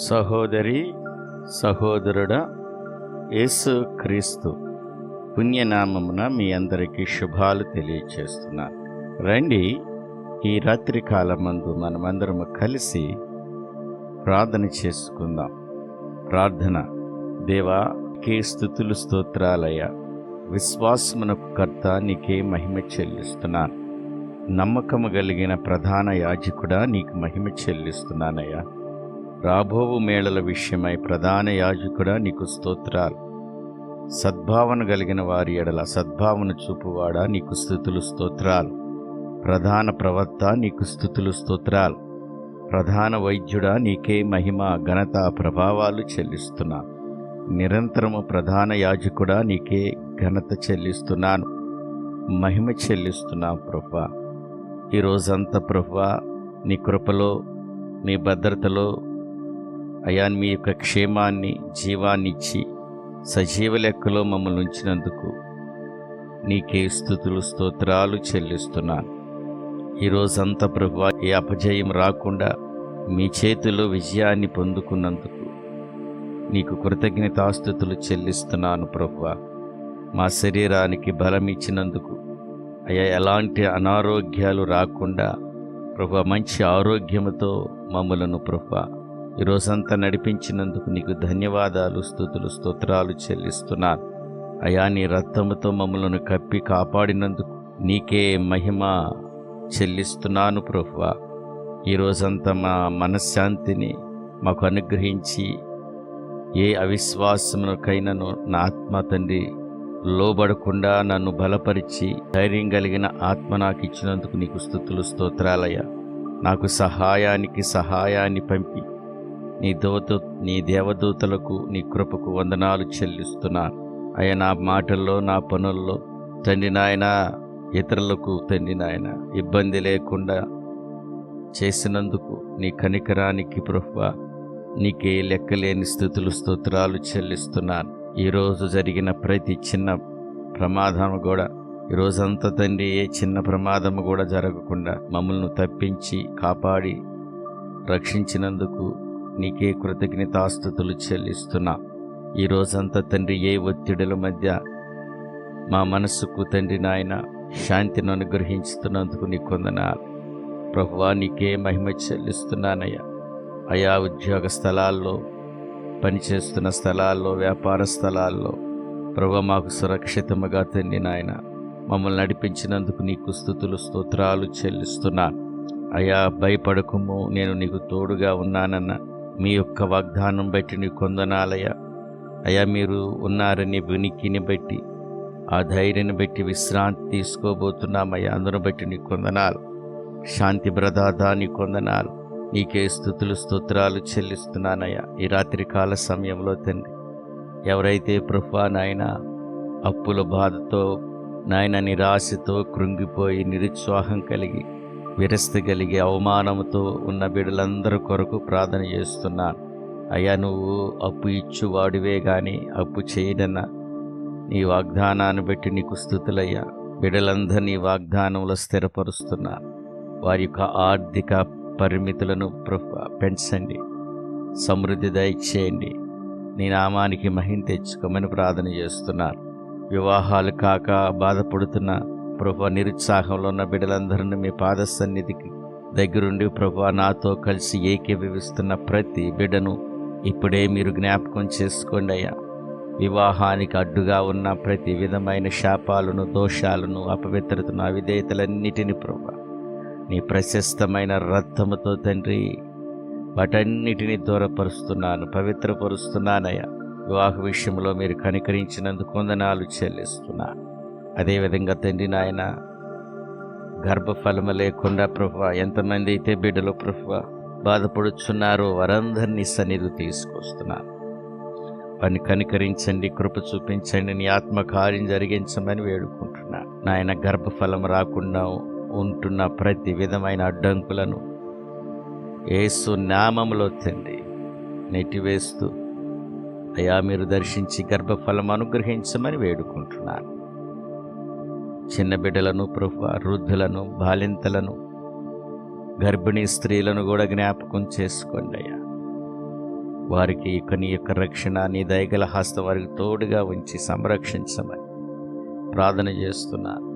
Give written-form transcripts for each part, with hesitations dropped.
సహోదరి సహోదరుడా, యేసు క్రీస్తు పుణ్యనామమున మీ అందరికీ శుభాలు తెలియచేస్తున్నాను. రండి, ఈ రాత్రి కాలమందు మనమందరము కలిసి ప్రార్థన చేసుకుందాం. ప్రార్థన. దేవా, నీకే స్తుతులు స్తోత్రాలయ్యా. విశ్వాసమునకు కర్త, నీకే మహిమ చెల్లిస్తున్నాను. నమ్మకము కలిగిన ప్రధాన యాజకుడా, నీకు మహిమ చెల్లిస్తున్నానయ్యా. రాబోవు మేళల విషయమై ప్రధాన యాజకుడా, నీకు స్తోత్రాలు. సద్భావన కలిగిన వారి ఎడల సద్భావన చూపువాడా, నీకు స్తుతులు స్తోత్రాలు. ప్రధాన ప్రవక్త, నీకు స్తుతులు స్తోత్రాలు. ప్రధాన వైద్యుడా, నీకే మహిమ ఘనత ప్రభావాలు చెల్లిస్తున్నాను. నిరంతరము ప్రధాన యాజకుడా, నీకే ఘనత చెల్లిస్తున్నాను, మహిమ చెల్లిస్తున్నాను ప్రభువా. ఈరోజంతా ప్రభువా, నీ కృపలో, నీ భద్రతలో అయా, మీ యొక్క క్షేమాన్ని, జీవాన్ని ఇచ్చి సజీవ లెక్కలో మమ్మల్ని ఉంచినందుకు నీకే స్తుతులు స్తోత్రాలు చెల్లిస్తున్నాను. ఈరోజంతా ప్రభువా, ఏ అపజయం రాకుండా మీ చేతిలో విజయాన్ని పొందుకున్నందుకు నీకు కృతజ్ఞతాస్తుతులు చెల్లిస్తున్నాను ప్రభువా. మా శరీరానికి బలం ఇచ్చినందుకు అయ్యా, ఎలాంటి అనారోగ్యాలు రాకుండా ప్రభువా, మంచి ఆరోగ్యముతో మమ్మలను ప్రభువా ఈరోజంతా నడిపించినందుకు నీకు ధన్యవాదాలు, స్తుతులు స్తోత్రాలు చెల్లిస్తున్నాను. అయా, నీ రక్తముతో మమ్మలను కప్పి కాపాడినందుకు నీకే మహిమ చెల్లిస్తున్నాను ప్రభువా. ఈరోజంతా మా మనశ్శాంతిని మాకు అనుగ్రహించి ఏ అవిశ్వాసమునకైనాను నా ఆత్మ తండ్రి లోబడకుండా నన్ను బలపరిచి ధైర్యం కలిగిన ఆత్మ నాకు ఇచ్చినందుకు నీకు స్తుతులు స్తోత్రాలయ్యా. నాకు సహాయాన్ని పంపి నీ దేవదూతలకు నీ కృపకు వందనాలు చెల్లిస్తున్నాను. అయ్యా, నా మాటల్లో, నా పనుల్లో తండ్రి నాయన, ఇతరులకు తండ్రి నాయన ఇబ్బంది లేకుండా చేసినందుకు నీ కనికరానికి ప్రభువా నీకే లెక్కలేని స్తుతులు స్తోత్రాలు చెల్లిస్తున్నాను. ఈరోజు జరిగిన ప్రతి చిన్న ప్రమాదం కూడా, ఈరోజంతా తండ్రి ఏ చిన్న ప్రమాదము కూడా జరగకుండా మమ్మల్ని తప్పించి కాపాడి రక్షించినందుకు నీకే కృతజ్ఞతాస్తుతులు చెల్లిస్తున్నా. ఈరోజంతా తండ్రి ఏ ఒత్తిడుల మధ్య మా మనస్సుకు తండ్రి నాయన శాంతిని అనుగ్రహించుతున్నందుకు నీకు వందనాలు ప్రభువా. నీకే మహిమ చెల్లిస్తున్నానయ్యా. అయా, ఉద్యోగ స్థలాల్లో, పనిచేస్తున్న స్థలాల్లో, వ్యాపార స్థలాల్లో ప్రభువా మాకు సురక్షితముగా తండ్రి నాయన మమ్మల్ని నడిపించినందుకు నీకు స్తుతులు స్తోత్రాలు చెల్లిస్తున్నాను. అయా, భయపడకుము, నేను నీకు తోడుగా ఉన్నానన్న మీ యొక్క వాగ్దానం బట్టి నీకు వందనాలయ్యా. అయా, మీరు ఉన్నారని వినికిని బట్టి, ఆ ధైర్యాన్ని బట్టి విశ్రాంతి తీసుకోబోతున్నామయ్యా. అందును బట్టి నీకు వందనాలు. శాంతి బ్రదాదా నీకు వందనాలు. నీకే స్తుతులు స్తోత్రాలు చెల్లిస్తున్నానయ్యా. ఈ రాత్రి కాల సమయంలో తండ్రి, ఎవరైతే ప్రభువా నాయన అప్పుల బాధతో నాయన నిరాశతో కృంగిపోయి నిరుత్సాహం కలిగి విరస్తి కలిగి అవమానంతో ఉన్న బిడ్డలందరి కొరకు ప్రార్థన చేస్తున్నాను. అయ్యా, నువ్వు అప్పు ఇచ్చువాడివే కానీ అప్పు చేయడన్న నీ వాగ్దానాన్ని బట్టి నీకు స్తుతులయ్యా. బిడ్డలందరినీ వాగ్దానంలో స్థిరపరుస్తున్నాను. వారి యొక్క ఆర్థిక పరిమితులను పెంచండి, సమృద్ధి దయచేయండి. నీ నామానికి మహిమ తెచ్చుకోమని ప్రార్థన చేస్తున్నాను. వివాహాలు కాక బాధపడుతున్న ప్రభువా, నిరుత్సాహంలో ఉన్న బిడ్డలందరినీ మీ పాద సన్నిధికి దగ్గరుండి ప్రభువా నాతో కలిసి ఏకీభవిస్తున్న ప్రతి బిడ్డను ఇప్పుడే మీరు జ్ఞాపకం చేసుకోండి అయ్యా. వివాహానికి అడ్డుగా ఉన్న ప్రతి విధమైన శాపాలను, దోషాలను, అపవిత్రతను, అవిధేయతలన్నిటిని ప్రభువా నీ ప్రశస్తమైన రక్తముతో తండ్రి వాటన్నిటినీ దూరపరుస్తున్నాను, పవిత్రపరుస్తున్నానయ్యా. వివాహ విషయంలో మీరు కనికరించినందుకు వందనాలు చెల్లిస్తున్నాను. అదేవిధంగా తండ్రి నాయన, గర్భఫలము లేకుండా ప్రభువా ఎంతమంది అయితే బిడ్డలు ప్రభువా బాధపడుచున్నారో వారందరినీ సన్నిధి తీసుకొస్తున్నాను. వారిని కనికరించండి, కృప చూపించండి, నీ ఆత్మకార్యం జరిగించమని వేడుకుంటున్నాను. నాయన, గర్భఫలం రాకుండా ఉంటున్న ప్రతి విధమైన అడ్డంకులను యేసు నామములో తండ్రి నెట్టివేస్తూ అయా మీరు దర్శించి గర్భఫలం అనుగ్రహించమని వేడుకుంటున్నాను. చిన్న బిడ్డలను ప్రభువా, వృద్ధులను, బాలింతలను, గర్భిణీ స్త్రీలను కూడా జ్ఞాపకం చేసుకోండి అయ్యా. వారికి నీ యొక్క రక్షణ, నీ దయగల హస్తం వారికి తోడుగా ఉంచి సంరక్షించమని ప్రార్థన చేస్తున్నాను.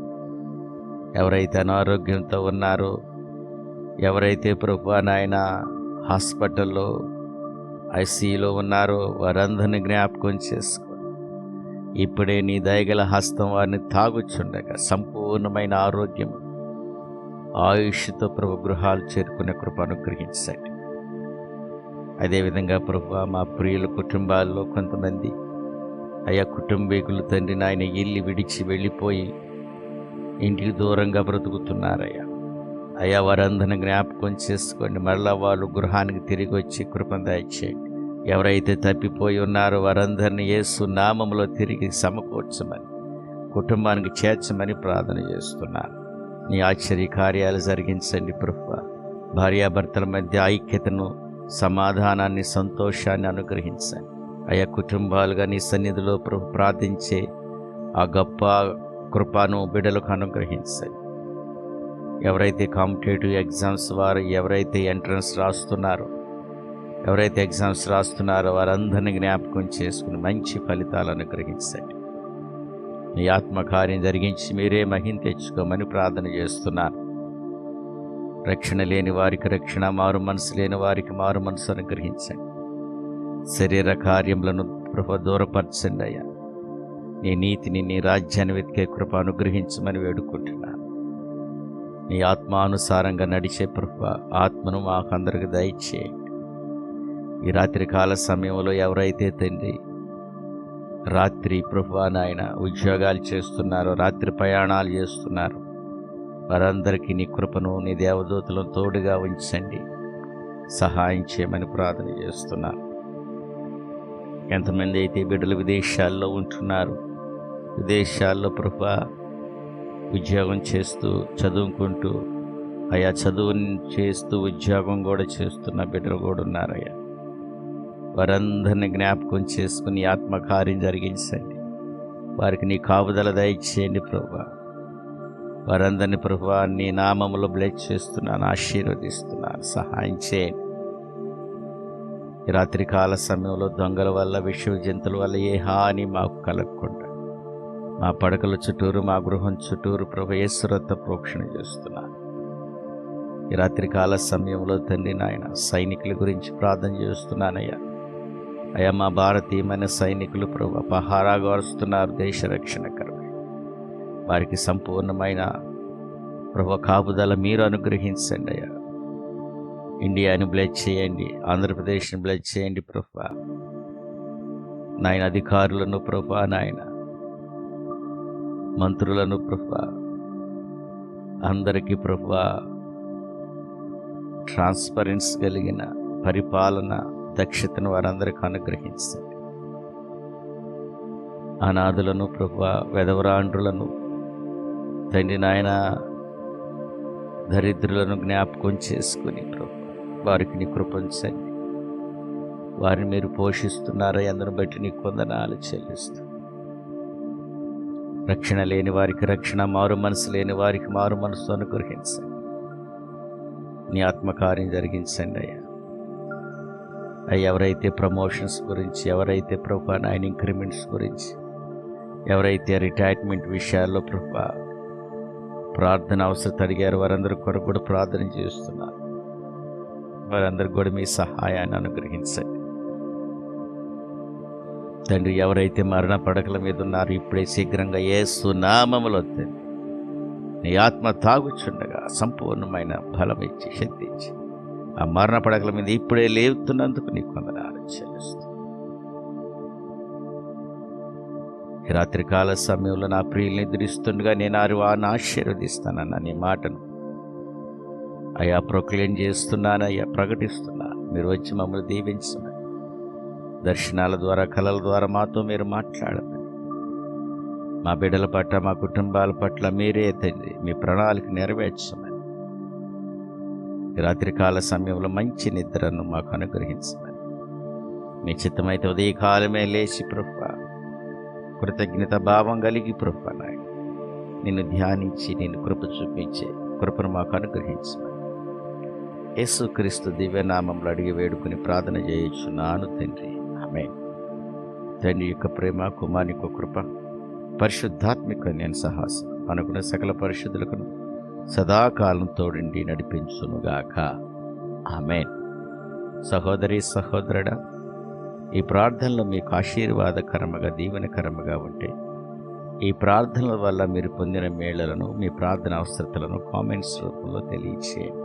ఎవరైతే అనారోగ్యంతో ఉన్నారో, ఎవరైతే ప్రభువా నాయన హాస్పిటల్లో ఐసీయూలో ఉన్నారో వారందరినీ జ్ఞాపకం చేసుకో. ఇప్పుడే నీ దయగల హస్తం వారిని తాగుచుండగా సంపూర్ణమైన ఆరోగ్యం, ఆయుష్తో ప్రభు గృహాలు చేరుకునే కృప అనుగ్రహించండి. అదేవిధంగా ప్రభువా మా ప్రియుల కుటుంబాల్లో కొంతమంది అయా కుటుంబీకులు తండ్రి నాయన ఇల్లు విడిచి వెళ్ళిపోయి ఇంటికి దూరంగా బ్రతుకుతున్నారయ్యా. అయ్యా వారందరిని జ్ఞాపకం చేసుకోండి. మరలా వాళ్ళు గృహానికి తిరిగి వచ్చి కృపను దయచేయండి. ఎవరైతే తప్పిపోయి ఉన్నారో వారందరినీ యేసు నామములో తిరిగి సమకూర్చమని, కుటుంబానికి చేర్చమని ప్రార్థన చేస్తున్నాను. నీ ఆశ్చర్య కార్యాలు జరిగించండి ప్రభువా. భార్యాభర్తల మధ్య ఐక్యతను, సమాధానాన్ని, సంతోషాన్ని అనుగ్రహించండి. అయా కుటుంబాలుగా నీ సన్నిధిలో ప్రార్థించే ఆ గొప్ప కృపను బిడ్డలకు అనుగ్రహించండి. ఎవరైతే కాంపిటేటివ్ ఎగ్జామ్స్ వారు ఎవరైతే ఎంట్రన్స్ రాస్తున్నారో, ఎవరైతే ఎగ్జామ్స్ రాస్తున్నారో వారందరినీ జ్ఞాపకం చేసుకుని మంచి ఫలితాలు అనుగ్రహించండి. నీ ఆత్మకార్యం జరిగించి మీరే మహిమ తెచ్చుకోమని ప్రార్థన చేస్తున్నాను. రక్షణ లేని వారికి రక్షణ, మారు మనసు లేని వారికి మారు మనసు అనుగ్రహించండి. శరీర కార్యములను దూరపరచండి అయ్యా. నీ నీతిని, నీ రాజ్యాన్ని వెతికే కృప అనుగ్రహించమని వేడుకుంటున్నాను. నీ ఆత్మానుసారంగా నడిచే కృప, ఆత్మను మాకందరికి దయచేయండి. ఈ రాత్రి కాల సమయంలో ఎవరైతే తండ్రి రాత్రి ప్రభువా నాయన ఉద్యోగాలు చేస్తున్నారో, రాత్రి ప్రయాణాలు చేస్తున్నారు, వారందరికీ నీ కృపను, నీ దేవదూతలను తోడుగా ఉంచండి, సహాయం చేయమని ప్రార్థన చేస్తున్నాను. ఎంతమంది అయితే బిడ్డలు విదేశాల్లో ఉంటున్నారు, విదేశాల్లో ప్రభువా ఉద్యోగం చేస్తూ చదువుకుంటూ, అయా చదువుని చేస్తూ ఉద్యోగం కూడా చేస్తున్న బిడ్డలు కూడా ఉన్నారయ్యా. వారందరినీ జ్ఞాపకం చేసుకుని ఆత్మకార్యం జరిగించండి. వారికి నీ కాపుదల దయచేయండి ప్రభువా. వారందరినీ ప్రభువా నీ నామములో బ్లెస్ చేస్తున్నాను, ఆశీర్వదిస్తున్నాను, సహాయం చేయండి. ఈ రాత్రికాల సమయంలో దొంగల వల్ల, విష జంతువుల వల్ల ఏ హాని మాకు కలగకుండా మా పడకల చుట్టూరు, మా గృహం చుట్టూరు ప్రభు యేసు రక్త ప్రోక్షణ చేస్తున్నాను. ఈ రాత్రికాల సమయంలో తండ్రి నాయన సైనికుల గురించి ప్రార్థన చేస్తున్నానయ్యా. అయ్యా మా భారతీయమైన సైనికులు ప్రభు పహారాగా వస్తున్నారు, దేశ రక్షణ కరమై వారికి సంపూర్ణమైన ప్రభు కాపుదల మీరు అనుగ్రహించండి అయ్యా. ఇండియాని బ్లెస్ చేయండి, ఆంధ్రప్రదేశ్ని బ్లెస్ చేయండి ప్రభు నాయన. అధికారులను ప్రభు నాయన, మంత్రులను ప్రభు అందరికీ ప్రభు ట్రాన్స్పరెన్సీ కలిగిన పరిపాలన దక్షతను వారందరికీ అనుగ్రహించండి. అనాథులను ప్రభు, వెధవరాండ్రులను తండ్రి నాయన, దరిద్రులను జ్ఞాపకం చేసుకుని ప్రభు వారికి నీ కృపించండి. వారిని మీరు పోషిస్తున్నారో అందును బట్టి నీ వందనాలు చెల్లిస్తూ, రక్షణ లేని వారికి రక్షణ, మారు మనసు లేని వారికి మారు మనసు అనుగ్రహించండి. నీ ఆత్మకార్యం జరిగించండి అయ్యా. ఎవరైతే ప్రమోషన్స్ గురించి, ఎవరైతే ప్రభు నాయన ఇంక్రిమెంట్స్ గురించి, ఎవరైతే రిటైర్మెంట్ విషయాల్లో ప్రభు ప్రార్థన అవసరం అడిగారు, వారందరూ కొరకు కూడా ప్రార్థన చేస్తున్నారు. వారందరికీ కూడా మీ సహాయాన్ని అనుగ్రహించండి తండ్రి. ఎవరైతే మరణ పడకల మీద ఉన్నారో ఇప్పుడే శీఘ్రంగా యేసు నామములో తండ్రి నీ ఆత్మ తాగుచుండగా సంపూర్ణమైన బలం ఇచ్చి, శక్తి ఇచ్చి ఆ మరణ పడకల మీద ఇప్పుడే లేవుతున్నందుకు నీకు వందనాలు చెల్లిస్తూ, ఈ రాత్రికాల సమయంలో నా ప్రియుల్ని నిద్రిస్తుండగా నేను వారిని ఆశీర్వదిస్తానన్న నీ మాటను అయ్యా ప్రొక్లెయిమ్ చేస్తున్నాను అయ్యా, ప్రకటిస్తున్నాను. మీరు వచ్చి మమ్మల్ని దీవించమని, దర్శనాల ద్వారా, కళల ద్వారా మాతో మీరు మాట్లాడమని, మా బిడ్డల పట్ల, మా కుటుంబాల పట్ల మీరే తండ్రి మీ ప్రణాళిక నెరవేర్చమని, ఈ రాత్రికాల సమయంలో మంచి నిద్రను మాకు అనుగ్రహించమని, మీ చిత్తమైతే ఉదయకాలమే లేచి ప్రభువా కృతజ్ఞత భావం కలిగి ప్రభువా నాయన నిన్ను ధ్యానించి నిన్ను కృప చూపించే కృపను మాకు అనుగ్రహించమని, యేసుక్రీస్తు దివ్యనామంలో అడిగి వేడుకొని ప్రార్థన చేయుచున్నాను తండ్రి. ఆమేన్. తండ్రి యొక్క ప్రేమ, కుమారుని యొక్క కృప, పరిశుద్ధాత్మిక నేను సహాసం అనుకున్న సకల పరిశుద్ధులకు సదాకాలం తోడిండి నడిపించునుగాక. ఆమేన్. సహోదరి సహోదరుడా, ఈ ప్రార్థనలు మీకు ఆశీర్వాదకరముగా దీవెనకరముగా ఉంటే ఈ ప్రార్థనల వల్ల మీరు పొందిన మేళ్లను, మీ ప్రార్థన అవసరతలను కామెంట్స్ రూపంలో తెలియచేయండి.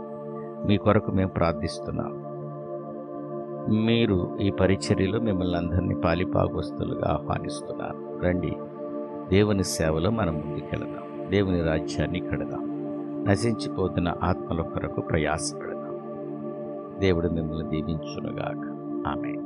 మీ కొరకు మేము ప్రార్థిస్తున్నాం. మీరు ఈ పరిచర్యలో మిమ్మల్ని అందరినీ పాలిపాగొస్తులుగా ఆహ్వానిస్తున్నారు. రండి, దేవుని సేవలో మనం ముందుకెళదాం. దేవుని రాజ్యాన్ని కడదాం. నశించిపోతున్న ఆత్మల కొరకు ప్రయాసపడదాం. దేవుడు మిమ్మల్ని దీవించునుగాక. ఆమేన్.